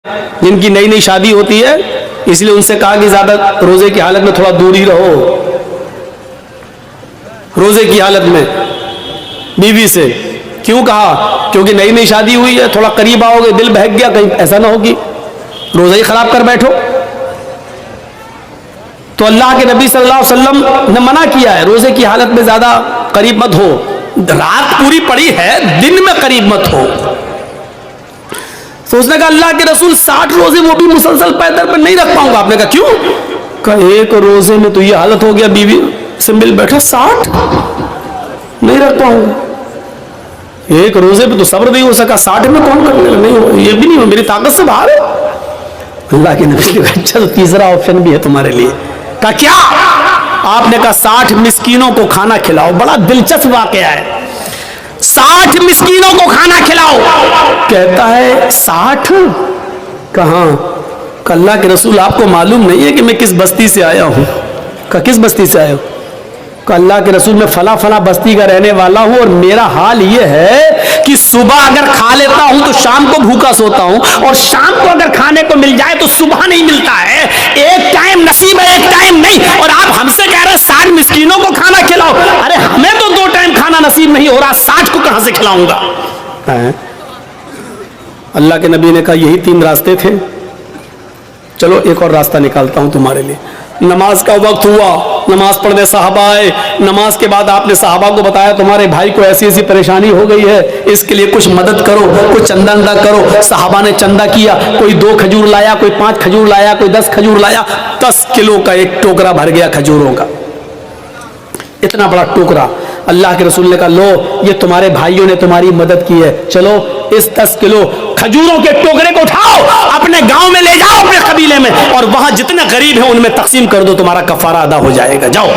जिनकी नई नई शादी होती है, इसलिए उनसे कहा कि ज्यादा रोजे की हालत में थोड़ा दूर ही रहो, रोजे की हालत में बीवी से। क्यों कहा? क्योंकि नई नई शादी हुई है, थोड़ा करीब आओगे, दिल बहक गया, कहीं ऐसा ना हो कि रोजा ही खराब कर बैठो। तो अल्लाह के नबी सल्लल्लाहु अलैहि वसल्लम ने मना किया है, रोजे की हालत में ज्यादा करीब मत हो। रात पूरी पड़ी है, दिन में करीब मत हो। तो उसने कहा अल्लाह के रसूल 60 रोजे वो भी मुसलसल पैदल पर नहीं रख पाऊंगा। आपने कहा क्यों? कहा एक रोजे में तो ये हालत हो गया, बीवी से मिल बैठा, 60 नहीं रख पाऊंगा। एक रोजे पे तो सब्र नहीं हो सका, 60 में कौन करने? नहीं हो, ये भी नहीं हो, मेरी ताकत से बाहर है। अल्लाह के नबी ने कहा अच्छा तो तीसरा ऑप्शन भी है तुम्हारे लिए। कहा क्या? आपने कहा 60 मिस्कीनों को खाना खिलाओ। बड़ा दिलचस्प वाकया है, 60 मिस्कीनों को खाना खिलाओ। कहता है 60 कहां? अल्लाह के रसूल आपको मालूम नहीं है कि मैं किस बस्ती से आया हूं? कहा किस बस्ती से आया हूं? अल्लाह के रसूल मैं फला फला बस्ती का रहने वाला हूं और मेरा हाल यह है कि सुबह अगर खा लेता हूं तो शाम को भूखा सोता हूं, और शाम को अगर खाने को मिल जाए तो सुबह नहीं मिलता है। एक टाइम नसीब है, एक टाइम नहीं। और आप हमसे कह रहे 60 मिस्कीनों को खाना खिलाओ। अरे हमें तो 2 टाइम खाना नसीब नहीं हो रहा, 60 को कहां से खिलाऊंगा? अल्लाह के नबी ने कहा यही 3 रास्ते थे, चलो एक और रास्ता निकालता हूं तुम्हारे लिए। नमाज का वक्त हुआ, नमाज पढ़ने साहबा आए। नमाज के बाद आपने साहबा को बताया तुम्हारे भाई को ऐसी ऐसी परेशानी हो गई है, इसके लिए कुछ मदद करो, कुछ चंदा अंदा करो। साहबा ने चंदा किया, कोई 2 खजूर लाया, कोई 5 खजूर लाया, कोई 10 खजूर लाया। 10 किलो का एक टोकरा भर गया खजूरों का, इतना बड़ा टोकरा। अल्लाह के रसूल ने कहा लो ये तुम्हारे भाइयों ने तुम्हारी मदद की है, चलो इस 10 किलो खजूरों के टोकरे को उठाओ, अपने गांव में ले जाओ, अपने कबीले में, और वहां जितने गरीब हैं उनमें तकसीम कर दो, तुम्हारा कफारा अदा हो जाएगा। जाओ।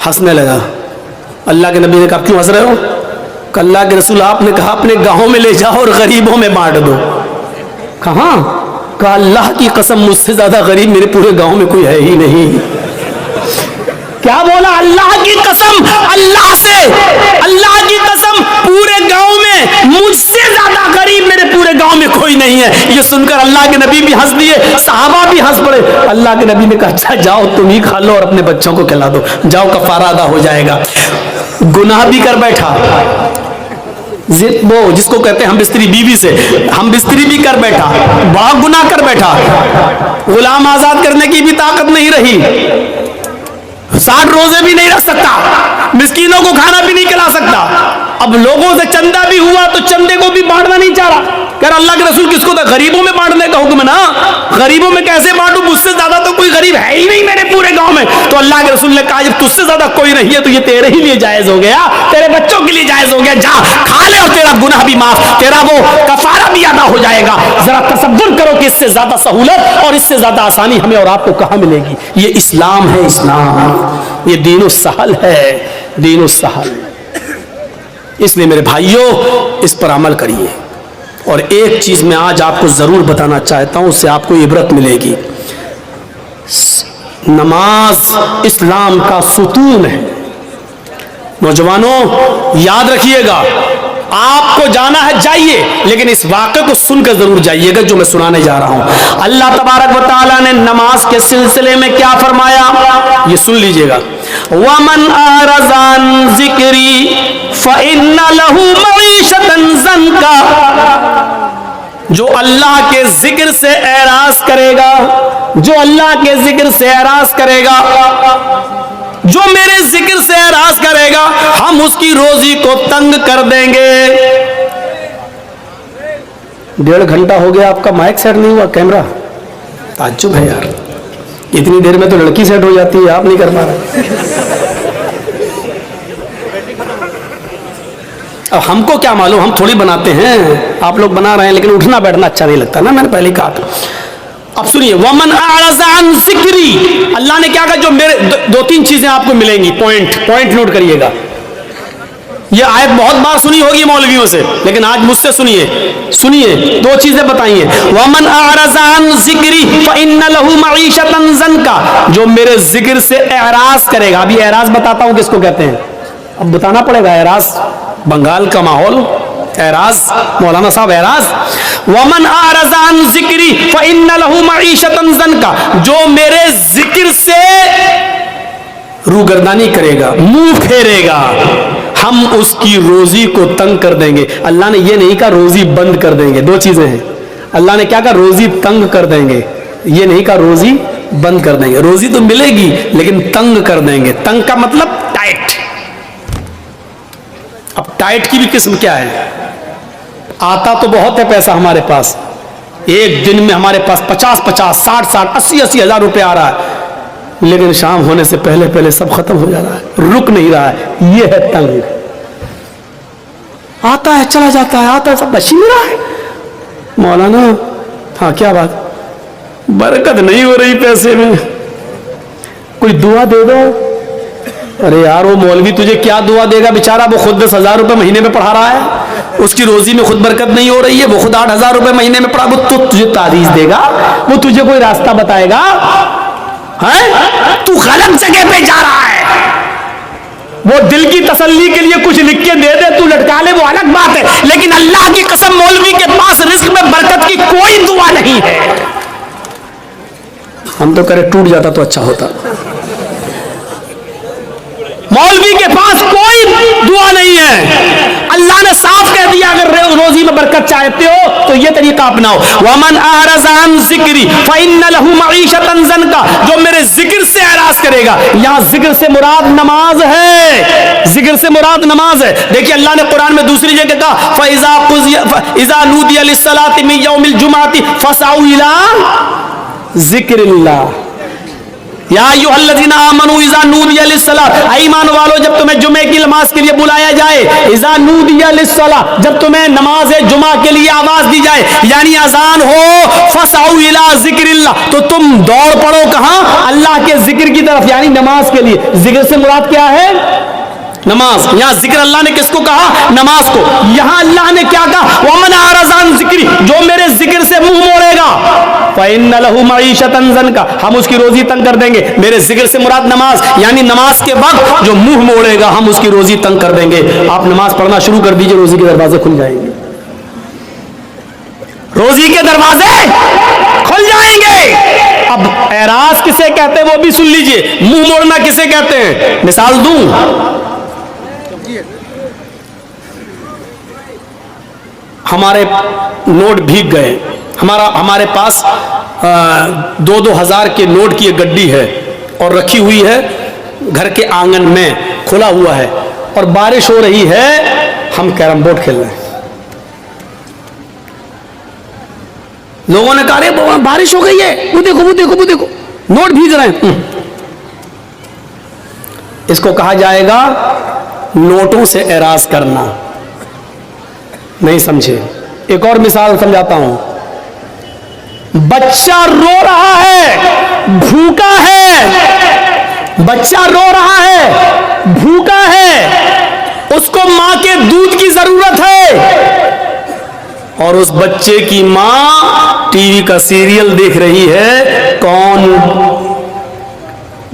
हंसने लगा। अल्लाह के नबी ने कहा क्यों हंस रहे हो? अल्लाह के रसूल आपने कहा अपने गांव में ले जाओ और गरीबों में बांट दो। कहां? कहा अल्लाह की कसम मुझसे ज्यादा गरीब मेरे पूरे गांव में कोई है ही नहीं। क्या बोला? अल्लाह की कसम, अल्लाह से, अल्लाह की कसम पूरे गांव में मुझसे ज्यादा गरीब मेरे पूरे गांव में कोई नहीं है। ये सुनकर अल्लाह के नबी भी हंस दिए, सहाबा भी हंस पड़े। अल्लाह के नबी ने कहा अच्छा जाओ तुम ही खा लो और अपने बच्चों को खिला दो, जाओ कफारा अदा हो जाएगा। गुनाह भी कर बैठा, वो जिसको कहते हैं हम बिस्तरी, बीवी से हम बिस्तरी भी कर बैठा, बड़ा गुनाह कर बैठा। गुलाम आजाद करने की भी ताकत नहीं रही, 60 रोजे भी नहीं रख सकता, मिस्कीनों को खाना भी नहीं खिला सकता। अब लोगों से चंदा भी हुआ तो चंदे को भी बांटना नहीं चाह रहा। कह रहा अल्लाह के रसूल किसको था? गरीबों में बांटने का हुक्म है ना, गरीबों में कैसे बांटू? मुझसे ज्यादा तो कोई गरीब है ही नहीं मेरे पूरे गांव में। तो अल्लाह के रसूल ने कहा जब तुझसे ज्यादा कोई नहीं है तो ये तेरे ही लिए जायज हो गया, तेरे बच्चों के लिए जायज हो गया। जा खा ले और तेरा गुनाह भी माफ, तेरा वो कफारा भी अदा हो जाएगा। जरा तसव्वुर करो कि इससे ज्यादा सहूलत और इससे ज्यादा आसानी हमें और आपको कहां मिलेगी? ये इस्लाम है, इस्लाम, ये दीनो सहल है, दीनो सहल। इसलिए मेरे भाइयों इस पर अमल करिए। और एक चीज मैं आज आपको जरूर बताना चाहता हूं, उससे आपको इबरत मिलेगी। नमाज इस्लाम का सुतून है। नौजवानों याद रखिएगा, आपको जाना है जाइए, लेकिन इस वाक़े को सुनकर जरूर जाइएगा जो मैं सुनाने जा रहा हूं। अल्लाह तबारक व तआला ने नमाज के सिलसिले में क्या फरमाया, ये सुन लीजिएगा। वमन आरज़ान ज़िक्री फ़इन्ना लहू मईशतन ज़न्का, जो अल्लाह के जिक्र से एराज करेगा, जो अल्लाह के जिक्र से एराज करेगा, जो मेरे जिक्र से एराज करेगा, हम उसकी रोजी को तंग कर देंगे। 1.5 घंटा हो गया आपका माइक सेट नहीं हुआ, कैमरा, ताज्जुब है यार, इतनी देर में तो लड़की सेट हो जाती है, आप नहीं कर पा रहे। अब हमको क्या मालूम, हम थोड़ी बनाते हैं, आप लोग बना रहे हैं, लेकिन उठना बैठना अच्छा नहीं लगता ना, मैंने पहले ही कहा था। अब सुनिए, वमन आरज़ान ज़िक्री, अल्लाह ने क्या कहा, जो मेरे 2-3 चीजें आपको मिलेंगी, पॉइंट नोट करिएगा। ये आयत बहुत बार सुनी होगी मौलवियों से, लेकिन आज मुझसे सुनिए 2 चीजें बताइए। वमन आरज़ान ज़िक्री फ़इन्ना लहू मईशतन ज़न्का, जो मेरे जिक्र से एराज करेगा। अभी एराज बताता हूं किसको कहते हैं, अब बताना पड़ेगा। एराज बंगाल का माहौल, एराज, मौलाना साहब एराज। वमन आरज़ा अन ज़िक्री फ़इन्न लहू मईशतन ज़नका, जो मेरे जिक्र से रूगर्दानी करेगा, मुंह फेरेगा, हम उसकी रोजी को तंग कर देंगे। अल्लाह ने यह नहीं कहा रोजी बंद कर देंगे, दो चीजें हैं। अल्लाह ने क्या कहा? रोजी तंग कर देंगे, ये नहीं कहा रोजी बंद कर देंगे। रोजी तो मिलेगी लेकिन तंग कर देंगे। तंग का मतलब टाइट। अब टाइट की भी किस्म क्या है? आता तो बहुत है पैसा हमारे पास, एक दिन में हमारे पास 50-50, 60-60, 80-80 हजार रुपये आ रहा है, लेकिन शाम होने से पहले पहले सब खत्म हो जा रहा है, रुक नहीं रहा है। यह है तंग। आता है चला जाता है, आता है सब बची रहा है। मौलाना हाँ क्या बात, बरकत नहीं हो रही पैसे में, कोई दुआ दे दो। अरे यार वो मौलवी तुझे क्या दुआ देगा, बेचारा वो खुद 10,000 रुपए महीने में पढ़ा रहा है, उसकी रोजी में खुद बरकत नहीं हो रही है, वो खुद 8,000 रुपए महीने में पढ़ा, वो तो तुझे तारीफ देगा, वो तुझे कोई रास्ता बताएगा? है तू गलत जगह पे जा रहा है। वो दिल की तसल्ली के लिए कुछ लिख के दे दे, तू लटका ले, वो अलग बात है, लेकिन अल्लाह की कसम मौलवी के पास रिस्क में बरकत की कोई दुआ नहीं है। हम तो करे टूट जाता तो अच्छा होता। मौलवी के पास कोई दुआ नहीं है। अल्लाह ने साफ कह दिया अगर रोजी में बरकत चाहते हो तो ये तरीका अपनाओ। वमन अअरज़ अन ज़िक्री फ़इन्न लहू मईशतन ज़नका, जो मेरे जिक्र से एराज करेगा। यहां जिक्र से मुराद नमाज है, जिक्र से मुराद नमाज है। देखिए अल्लाह ने कुरान में दूसरी जगह कहा फ़इज़ा नूदिया लिस्सलाति मिन यौमिल जुमअति फ़सअू इला ज़िक्रिल्लाह या अय्युहल्लज़ीना आमनू इज़ा नूदिया लिस्सलाह, ईमान वालों जब तुम्हें जुमे की नमाज के लिए बुलाया जाए, इज़ा नूदिया लिस्सलाह, जब तुम्हें नमाज जुमा के लिए आवाज दी जाए, यानी अजान हो, फसअू इला ज़िक्रिल्लाह, तो तुम दौड़ पड़ो कहां? अल्लाह के जिक्र की तरफ, यानी नमाज के लिए। जिक्र से मुराद क्या है? नमाज। यहां जिक्र अल्लाह ने किसको कहा? नमाज को। यहां अल्लाह ने क्या कहा? वमन अअरज़ा अन ज़िक्री, जो मेरे जिक्र से मुंह मोड़ेगा, फ़इन्न लहू मईशतन ज़नका, हम उसकी रोजी तंग कर देंगे। मेरे जिक्र से मुराद नमाज, यानी नमाज के वक्त जो मुंह मोड़ेगा हम उसकी रोजी तंग कर देंगे। आप नमाज पढ़ना शुरू कर दीजिए, रोजी के दरवाजे खुल जाएंगे, रोजी के दरवाजे खुल जाएंगे। अब एराज किसे कहते हैं वो भी सुन लीजिए, मुंह मोड़ना किसे कहते हैं? मिसाल दूं, हमारे नोट भीग गए, हमारे पास 2-2 हजार के नोट की एक गड्डी है और रखी हुई है घर के आंगन में, खुला हुआ है, और बारिश हो रही है, हम कैरम बोर्ड खेल रहे हैं। लोगों ने कहा बारिश हो गई है, वो देखो वो देखो वो देखो, नोट भीग रहे हैं। इसको कहा जाएगा नोटों से एराज करना। नहीं समझे? एक और मिसाल समझाता हूं। बच्चा रो रहा है, भूखा है, बच्चा रो रहा है, भूखा है, उसको मां के दूध की जरूरत है, और उस बच्चे की मां टीवी का सीरियल देख रही है। कौन?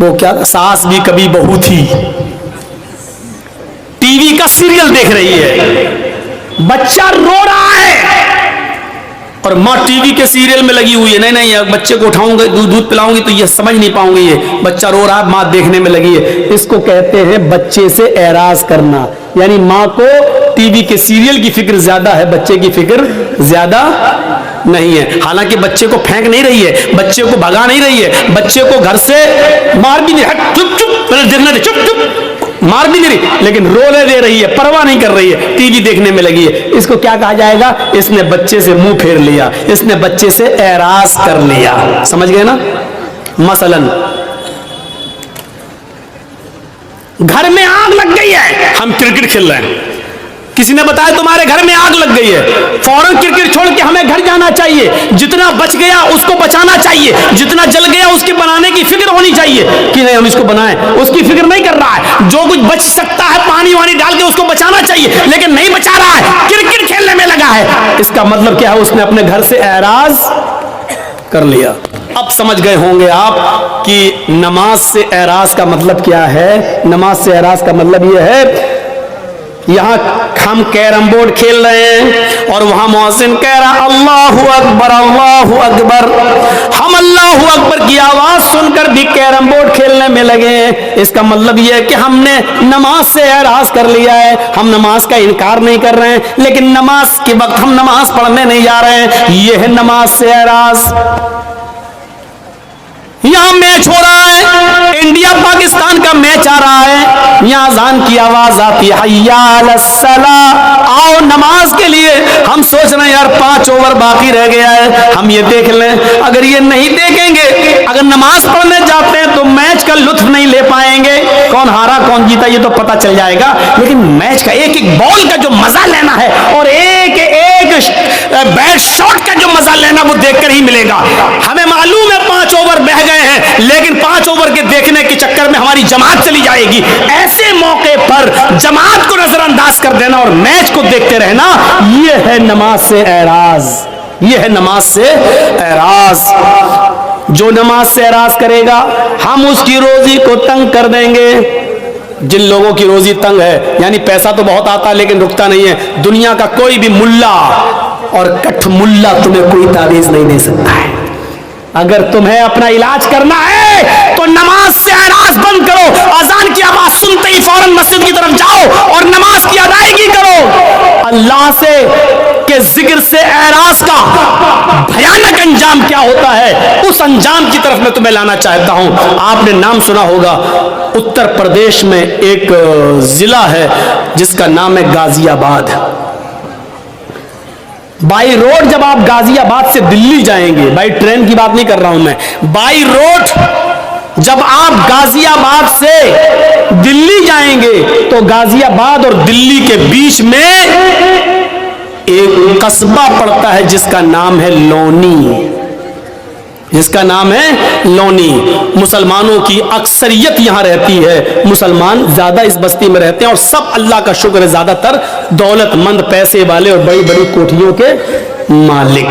वो क्या, सास भी कभी बहू थी, टीवी का सीरियल देख रही है, बच्चा रो रहा है और माँ टीवी के सीरियल में लगी हुई है। नहीं नहीं, बच्चे को उठाऊंगा, दूध पिलाऊंगी तो ये समझ नहीं पाऊंगी, ये बच्चा रो रहा है, माँ देखने में लगी है। इसको कहते हैं बच्चे से एराज करना, यानी माँ को टीवी के सीरियल की फिक्र ज्यादा है, बच्चे की फिक्र ज्यादा नहीं है। हालांकि बच्चे को फेंक नहीं रही है, बच्चे को भगा नहीं रही है, बच्चे को घर से मार भी नहीं, चुप चुप गिरने दे, चुप चुप, मार भी नहीं रही, लेकिन रोने दे रही है, परवाह नहीं कर रही है, टीवी देखने में लगी है। इसको क्या कहा जाएगा? इसने बच्चे से मुंह फेर लिया, इसने बच्चे से एराज कर लिया। समझ गए ना? मसलन घर में आग लग गई है, हम क्रिकेट खेल रहे हैं, किसी ने बताया तुम्हारे घर में आग लग गई है, फौरन क्रिकेट छोड़ के हमें घर जाना चाहिए, जितना बच गया उसको बचाना चाहिए, जितना जल गया उसके बनाने की फिक्र होनी चाहिए कि नहीं हम इसको बनाएं। उसकी फिक्र नहीं कर रहा है, जो कुछ बच सकता है पानी वानी डाल के उसको बचाना चाहिए, लेकिन नहीं बचा रहा है, क्रिकेट खेलने में लगा है। इसका मतलब क्या है? उसने अपने घर से एराज कर लिया। अब समझ गए होंगे आप कि नमाज से एराज का मतलब क्या है। नमाज से एराज का मतलब यह है, यहां हम कैरम बोर्ड खेल रहे हैं और वहां मुअज्जिन कह रहा अल्लाहु अकबर अल्लाहु अकबर। हम अल्लाहु अकबर की आवाज सुनकर भी कैरम बोर्ड खेलने में लगे हैं। इसका मतलब यह है कि हमने नमाज से एराज कर लिया है। हम नमाज का इनकार नहीं कर रहे हैं, लेकिन नमाज के वक्त हम नमाज पढ़ने नहीं जा रहे हैं। यह है नमाज से एराज। यहां मैच हो रहा है, इंडिया पाकिस्तान का मैच आ रहा है, यहां अजान की आवाज आती है हय्या अलस्सलाह, आओ नमाज के लिए। हम सोच रहे हैं यार 5 ओवर बाकी रह गया है, हम ये देख लें। अगर ये नहीं देखेंगे, अगर नमाज पढ़ने जाते हैं तो मैच का लुत्फ नहीं ले पाएंगे। कौन हारा कौन जीता ये तो पता चल जाएगा, लेकिन मैच का एक एक बॉल का जो मजा लेना है और एक एक बैट शॉट का जो मजा लेना वो देखकर ही मिलेगा। हमें मालूम है 5 ओवर बह गए हैं, लेकिन 5 ओवर के देखने के चक्कर में हमारी जमात चली जाएगी। ऐसे मौके पर जमात को नजरअंदाज कर देना और मैच को देखते रहना, यह है नमाज से एराज, यह है नमाज से एराज। जो नमाज से एराज करेगा हम उसकी रोजी को तंग कर देंगे। जिन लोगों की रोजी तंग है, यानी पैसा तो बहुत आता है लेकिन रुकता नहीं है, दुनिया का कोई भी मुल्ला और कठ मुल्ला तुम्हें कोई तावीज नहीं दे सकता है। अगर तुम्हें अपना इलाज करना है तो नमाज से एराज बंद करो, अजान की आवाज सुनते ही फौरन मस्जिद की तरफ जाओ और नमाज की अदायगी करो। अल्लाह से के जिक्र से एराज का भयानक अंजाम क्या होता है, उस अंजाम की तरफ मैं तुम्हें लाना चाहता हूं। आपने नाम सुना होगा, उत्तर प्रदेश में एक जिला है जिसका नाम है गाजियाबाद। बाई रोड जब आप गाजियाबाद से दिल्ली जाएंगे, बाई ट्रेन की बात नहीं कर रहा हूं मैं, बाई रोड जब आप गाजियाबाद से दिल्ली जाएंगे तो गाजियाबाद और दिल्ली के बीच में एक कस्बा पड़ता है जिसका नाम है लोनी, जिसका नाम है लोनी। मुसलमानों की अक्सरियत यहां रहती है, मुसलमान ज्यादा इस बस्ती में रहते हैं और सब अल्लाह का शुक्र है ज्यादातर दौलतमंद, पैसे वाले और बड़ी बड़ी कोठियों के मालिक।